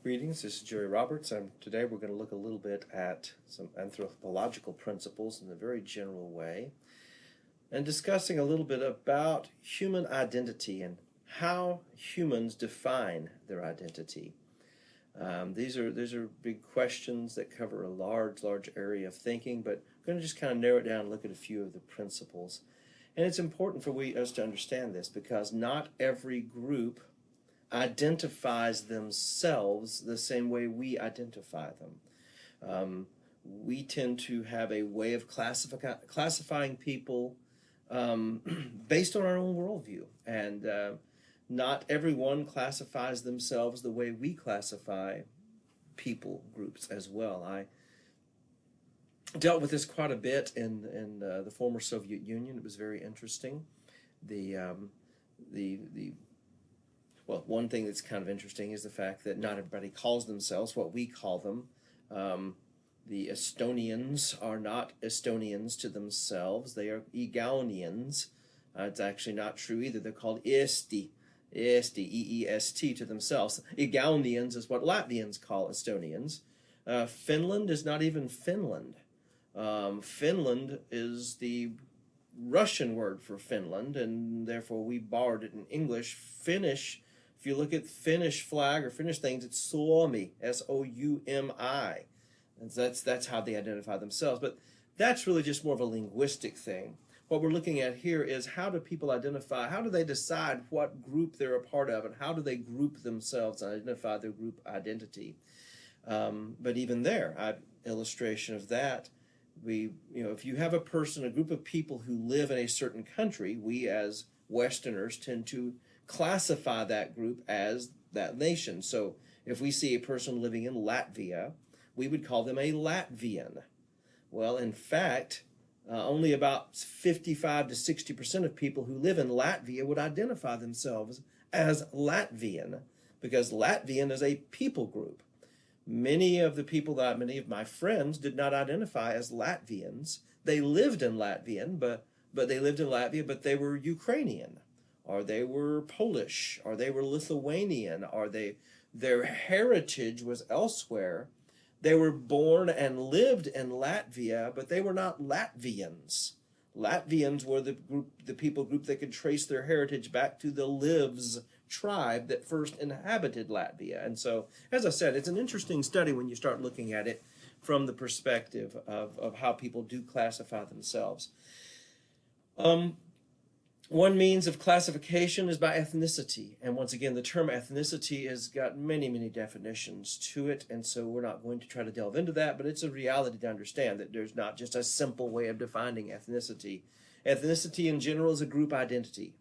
Greetings, this is Jerry Roberts, and today we're going to look a little bit at some anthropological principles in a very general way, and discussing a little bit about human identity and how humans define their identity. These are big questions that cover a large area of thinking, but I'm going to just kind of narrow it down and look at a few of the principles. And it's important for us to understand this because not every group identifies themselves the same way we identify them. We tend to have a way of classifying people based on our own worldview, and not everyone classifies themselves the way we classify people groups as well. I dealt with this quite a bit in the former Soviet Union. It was very interesting. Well, one thing that's kind of interesting is the fact that not everybody calls themselves what we call them. The Estonians are not Estonians to themselves. They are Igaunians. It's actually not true either. They're called Eesti, E-E-S-T to themselves. Igaunians is what Latvians call Estonians. Finland is not even Finland. Finland is the Russian word for Finland, and therefore we borrowed it in English. Finnish, if you look at Finnish flag or Finnish things, it's Suomi, S-O-U-M-I. And that's how they identify themselves. But that's really just more of a linguistic thing. What we're looking at here is how do people identify, how do they decide what group they're a part of, and how do they group themselves and identify their group identity. But even there, illustration of that, if you have a group of people who live in a certain country, we as Westerners tend to classify that group as that nation. So if we see a person living in Latvia, we would call them a Latvian. Well, in fact, only about 55 to 60% of people who live in Latvia would identify themselves as Latvian, because Latvian is a people group. Many of my friends did not identify as Latvians. They lived in Latvian, but they lived in Latvia, but they were Ukrainian, or they were Polish, or they were Lithuanian, or their heritage was elsewhere. They were born and lived in Latvia, but they were not Latvians. Latvians were the people group that could trace their heritage back to the Livs tribe that first inhabited Latvia. And so, as I said, it's an interesting study when you start looking at it from the perspective of how people do classify themselves. One means of classification is by ethnicity. And once again, the term ethnicity has got many definitions to it. And so we're not going to try to delve into that, but it's a reality to understand that there's not just a simple way of defining ethnicity. Ethnicity in general is a group identity.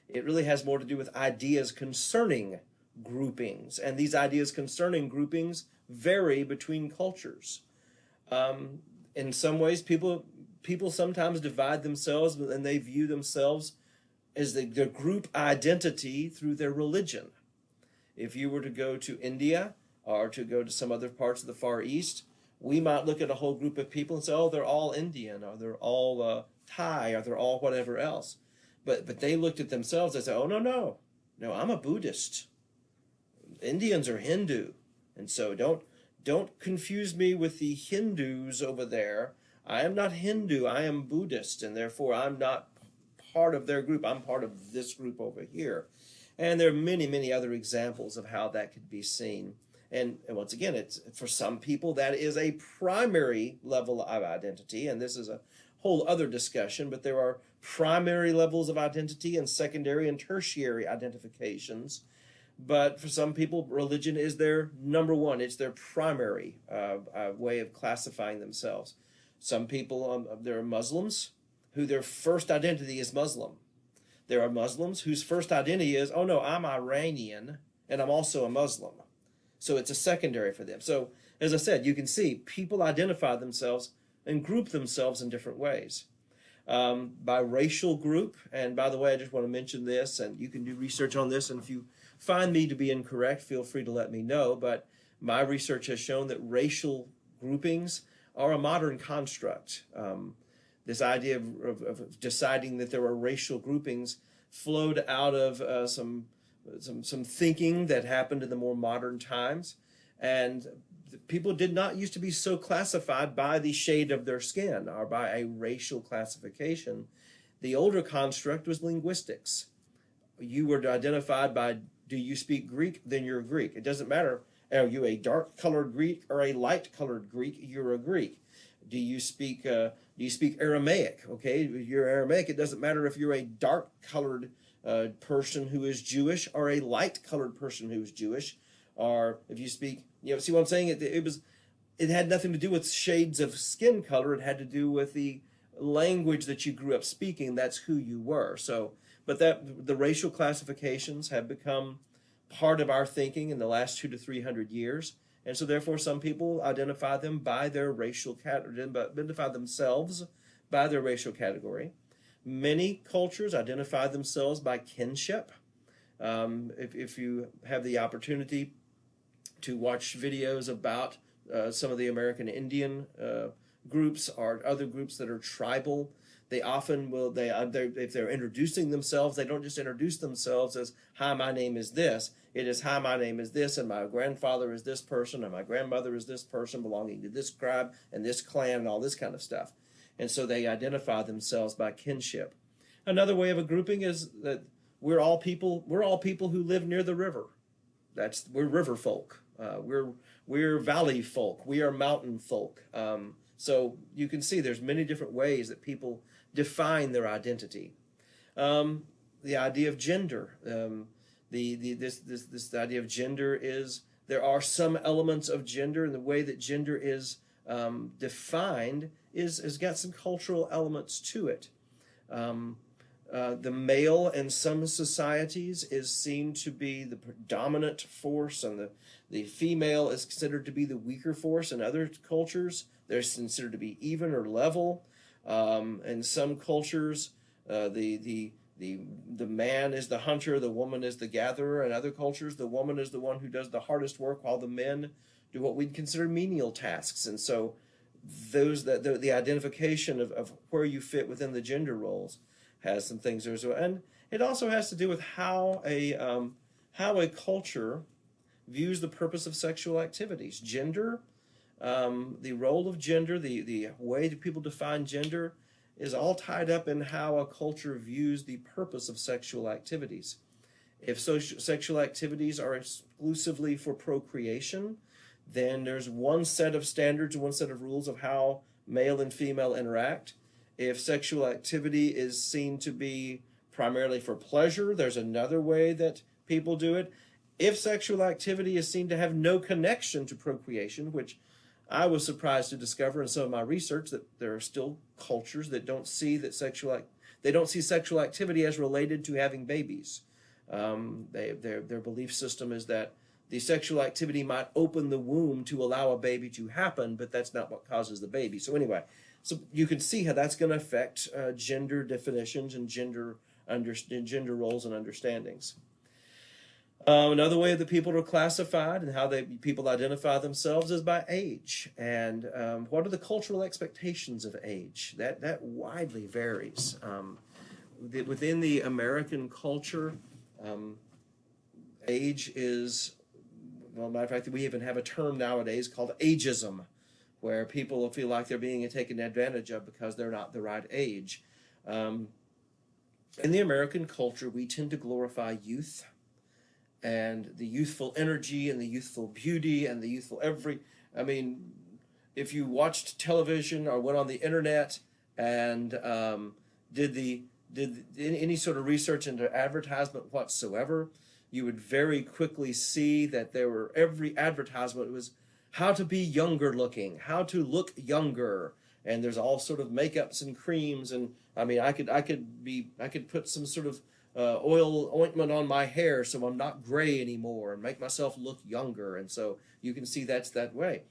It really has more to do with ideas concerning groupings. And these ideas concerning groupings vary between cultures. In some ways, people sometimes divide themselves and they view themselves as their group identity through their religion. If you were to go to India or to go to some other parts of the Far East, we might look at a whole group of people and say, oh, they're all Indian, or they're all Thai, or they're all whatever else. But they looked at themselves and said, oh, no, I'm a Buddhist. Indians are Hindu. And so don't confuse me with the Hindus over there. I am not Hindu, I am Buddhist, and therefore I'm not part of their group. I'm part of this group over here. And there are many other examples of how that could be seen. And once again, it's for some people that is a primary level of identity, and this is a whole other discussion, but there are primary levels of identity and secondary and tertiary identifications. But for some people, religion is their number one. It's their primary way of classifying themselves. Some people, there are Muslims who their first identity is Muslim. There are Muslims whose first identity is, oh no, I'm Iranian and I'm also a Muslim. So it's a secondary for them. So as I said, you can see people identify themselves and group themselves in different ways. By racial group, and by the way, I just want to mention this, and you can do research on this, and if you find me to be incorrect, feel free to let me know, but my research has shown that racial groupings are a modern construct. This idea of deciding that there are racial groupings flowed out of some thinking that happened in the more modern times. And people did not used to be so classified by the shade of their skin or by a racial classification. The older construct was linguistics. You were identified by, do you speak Greek? Then you're a Greek. It doesn't matter. Are you a dark colored Greek or a light colored Greek? You're a Greek. Do you speak Aramaic? Okay, you're Aramaic. It doesn't matter if you're a dark colored person who is Jewish or a light colored person who is Jewish, or if you speak, see what I'm saying? It had nothing to do with shades of skin color. It had to do with the language that you grew up speaking. That's who you were. So, but the racial classifications have become part of our thinking in the last 200 to 300 years. And so therefore some people identify them by their racial identify themselves by their racial category. Many cultures identify themselves by kinship. If you have the opportunity to watch videos about some of the American Indian groups or other groups that are tribal, they often will, if they're introducing themselves, they don't just introduce themselves as, hi, my name is this. It is, hi, my name is this, and my grandfather is this person, and my grandmother is this person belonging to this tribe and this clan and all this kind of stuff. And so they identify themselves by kinship. Another way of a grouping is that we're all people who live near the river. We're river folk. We're valley folk. We are mountain folk. So you can see there's many different ways that people define their identity. The idea of gender. This idea of gender is, there are some elements of gender, and the way that gender is defined has got some cultural elements to it. The male in some societies is seen to be the predominant force, and the female is considered to be the weaker force. In other cultures, they're considered to be even or level. In some cultures, the man is the hunter, the woman is the gatherer. In other cultures, the woman is the one who does the hardest work, while the men do what we'd consider menial tasks. And so the identification of where you fit within the gender roles has some things there as well. And it also has to do with how a culture views the purpose of sexual activities. Gender, the role of gender, the way that people define gender is all tied up in how a culture views the purpose of sexual activities. If sexual activities are exclusively for procreation, then there's one set of standards and one set of rules of how male and female interact. If sexual activity is seen to be primarily for pleasure, there's another way that people do it. If sexual activity is seen to have no connection to procreation, which I was surprised to discover in some of my research, that there are still cultures that don't see sexual activity as related to having babies. Their belief system is that the sexual activity might open the womb to allow a baby to happen, but that's not what causes the baby. So anyway, so you can see how that's going to affect gender definitions and gender roles and understandings. Another way that people are classified and how people identify themselves is by age. And what are the cultural expectations of age? That widely varies. Within the American culture, age is, well, matter of fact, we even have a term nowadays called ageism, where people feel like they're being taken advantage of because they're not the right age. In the American culture, we tend to glorify youth and the youthful energy and the youthful beauty and the youthful if you watched television or went on the internet and did any sort of research into advertisement whatsoever, you would very quickly see that every advertisement was how to be younger looking, how to look younger, and there's all sort of makeups and creams, and I could put some sort of oil ointment on my hair so I'm not gray anymore and make myself look younger. And so you can see that's that way.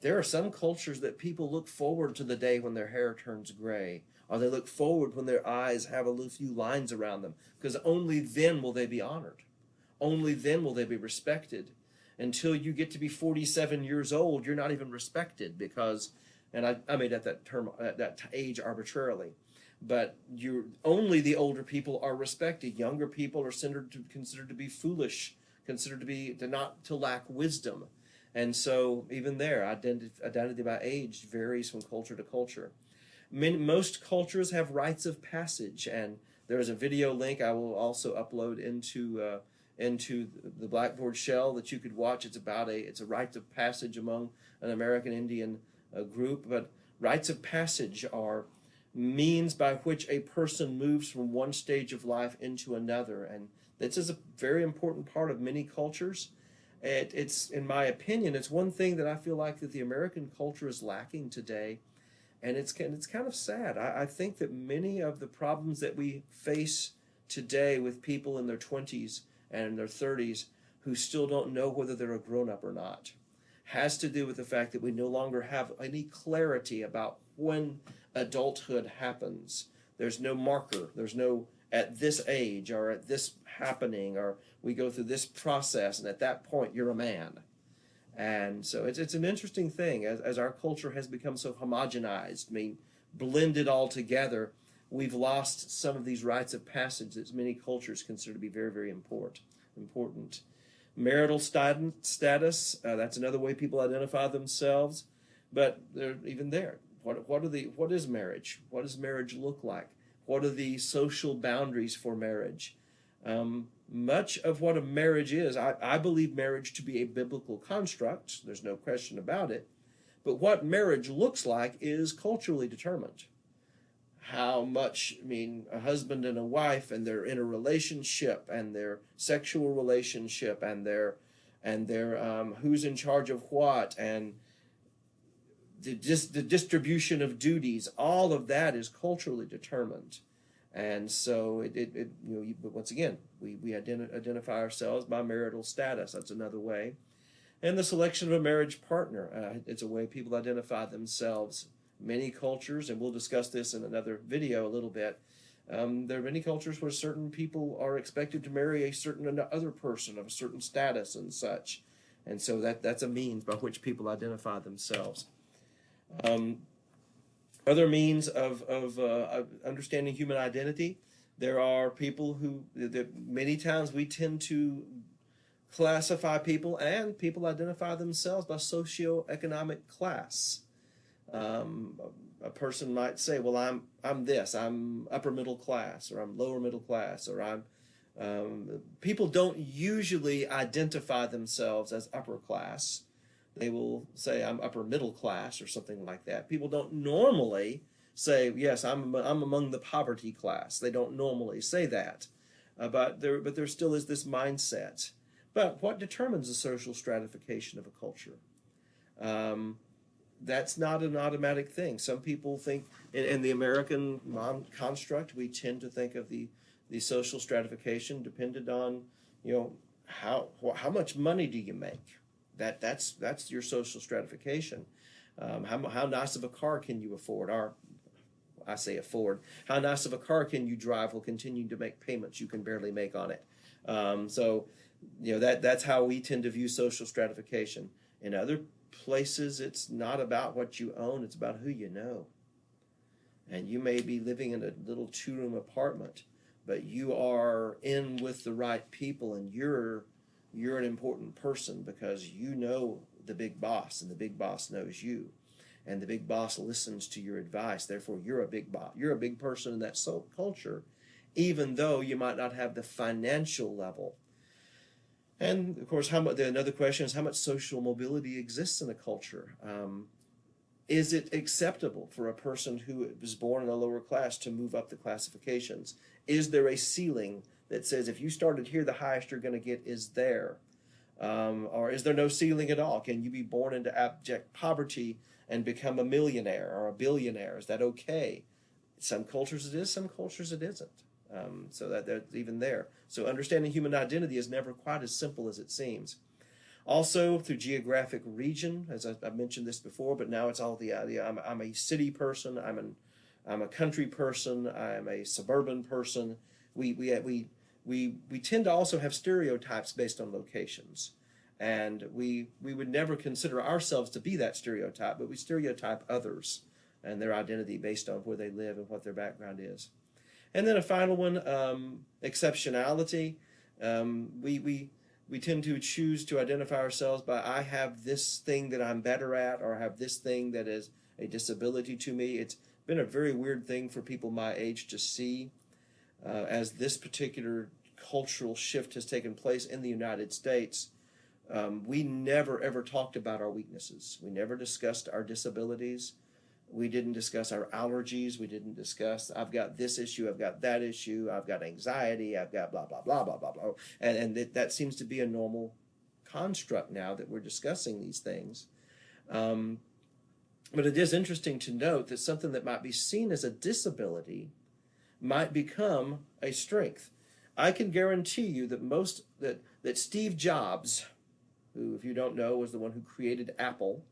There are some cultures that people look forward to the day when their hair turns gray, or they look forward when their eyes have a few lines around them, because only then will they be honored. Only then will they be respected. Until you get to be 47 years old, you're not even respected, because, and I made up that age arbitrarily, but only the older people are respected. Younger people are considered to be foolish, considered to lack wisdom. And so even there, identity by age varies from culture to culture. Most cultures have rites of passage, and there is a video link I will also upload into the Blackboard shell that you could watch. It's a rite of passage among an American Indian group, but rites of passage are means by which a person moves from one stage of life into another, and this is a very important part of many cultures. It's, in my opinion, it's one thing that I feel like that the American culture is lacking today, and it's kind of sad. I think that many of the problems that we face today with people in their 20s and in their 30s who still don't know whether they're a grown-up or not has to do with the fact that we no longer have any clarity about when adulthood happens. There's no marker. There's no at this age or at this happening or we go through this process and at that point you're a man. And so it's an interesting thing as our culture has become so homogenized, I mean, blended all together, we've lost some of these rites of passage that many cultures consider to be very, very important. Marital status, that's another way people identify themselves, but they're even there. What is marriage? What does marriage look like? What are the social boundaries for marriage? Much of what a marriage is, I believe marriage to be a biblical construct. There's no question about it. But what marriage looks like is culturally determined. How much, I mean, a husband and a wife and their interrelationship and their sexual relationship and their who's in charge of what and the distribution of duties, all of that is culturally determined. And so but once again, we identify ourselves by marital status. That's another way. And the selection of a marriage partner. It's a way people identify themselves. Many cultures, and we'll discuss this in another video a little bit, there are many cultures where certain people are expected to marry a certain other person of a certain status and such. And so that's a means by which people identify themselves. Other means of understanding human identity, there are people who, many times we tend to classify people, and people identify themselves by socioeconomic class. A person might say, well, I'm this, I'm upper middle class, or I'm lower middle class, or people don't usually identify themselves as upper class. They will say, I'm upper middle class or something like that. People don't normally say, yes, I'm among the poverty class. They don't normally say that. But there still is this mindset. But what determines the social stratification of a culture? That's not an automatic thing. Some people think, in the American construct, we tend to think of the social stratification depended on, how much money do you make? That's your social stratification. How nice of a car can you afford? Or I say afford. How nice of a car can you drive while continuing to make payments you can barely make on it? That's how we tend to view social stratification. In other places, it's not about what you own, it's about who you know. And you may be living in a little 2-room apartment, but you are in with the right people, and you're an important person because you know the big boss, and the big boss knows you, and the big boss listens to your advice. Therefore, you're a big boss. You're a big person in that culture, even though you might not have the financial level. And of course, another question is how much social mobility exists in a culture. Is it acceptable for a person who was born in a lower class to move up the classifications? Is there a ceiling that says if you started here, the highest you're going to get is there? Or is there no ceiling at all? Can you be born into abject poverty and become a millionaire or a billionaire? Is that okay? Some cultures it is, some cultures it isn't. So that's even there. So understanding human identity is never quite as simple as it seems. Also, through geographic region, as I mentioned this before, but now it's all the idea. I'm a city person. I'm a country person. I'm a suburban person. We tend to also have stereotypes based on locations, and we would never consider ourselves to be that stereotype, but we stereotype others and their identity based on where they live and what their background is. And then a final one, exceptionality. we tend to choose to identify ourselves by I have this thing that I'm better at, or I have this thing that is a disability to me. It's been a very weird thing for people my age to see as this particular cultural shift has taken place in the United States. We never ever talked about our weaknesses. We never discussed our disabilities. We didn't discuss our allergies. We didn't discuss, I've got this issue, I've got that issue, I've got anxiety, I've got blah, blah, blah, blah, blah, blah. And that seems to be a normal construct now that we're discussing these things. But it is interesting to note that something that might be seen as a disability might become a strength. I can guarantee you that that Steve Jobs, who, if you don't know, was the one who created Apple,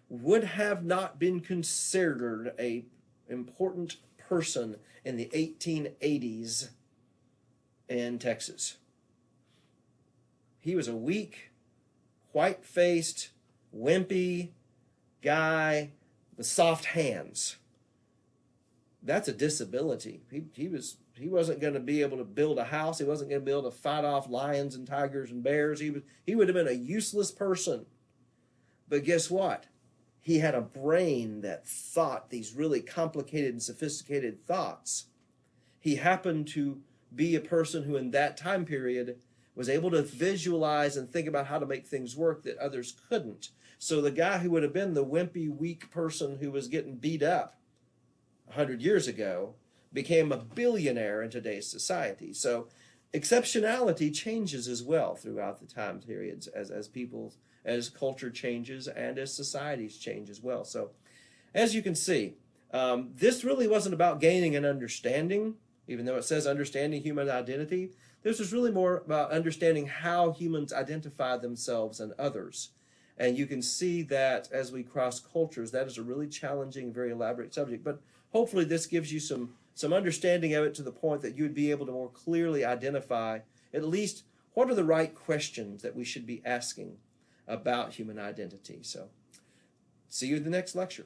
would have not been considered a important person in the 1880s in Texas. He was a weak, white-faced, wimpy guy with soft hands. That's a disability. He wasn't going to be able to build a house. He wasn't going to be able to fight off lions and tigers and bears. He would have been a useless person. But guess what? He had a brain that thought these really complicated and sophisticated thoughts. He happened to be a person who in that time period was able to visualize and think about how to make things work that others couldn't. So the guy who would have been the wimpy, weak person who was getting beat up 100 years ago became a billionaire in today's society. So exceptionality changes as well throughout the time periods as culture changes and as societies change as well. So as you can see, this really wasn't about gaining an understanding, even though it says understanding human identity. This was really more about understanding how humans identify themselves and others. And you can see that as we cross cultures, that is a really challenging, very elaborate subject. But hopefully this gives you some understanding of it to the point that you would be able to more clearly identify at least what are the right questions that we should be asking about human identity. So see you in the next lecture.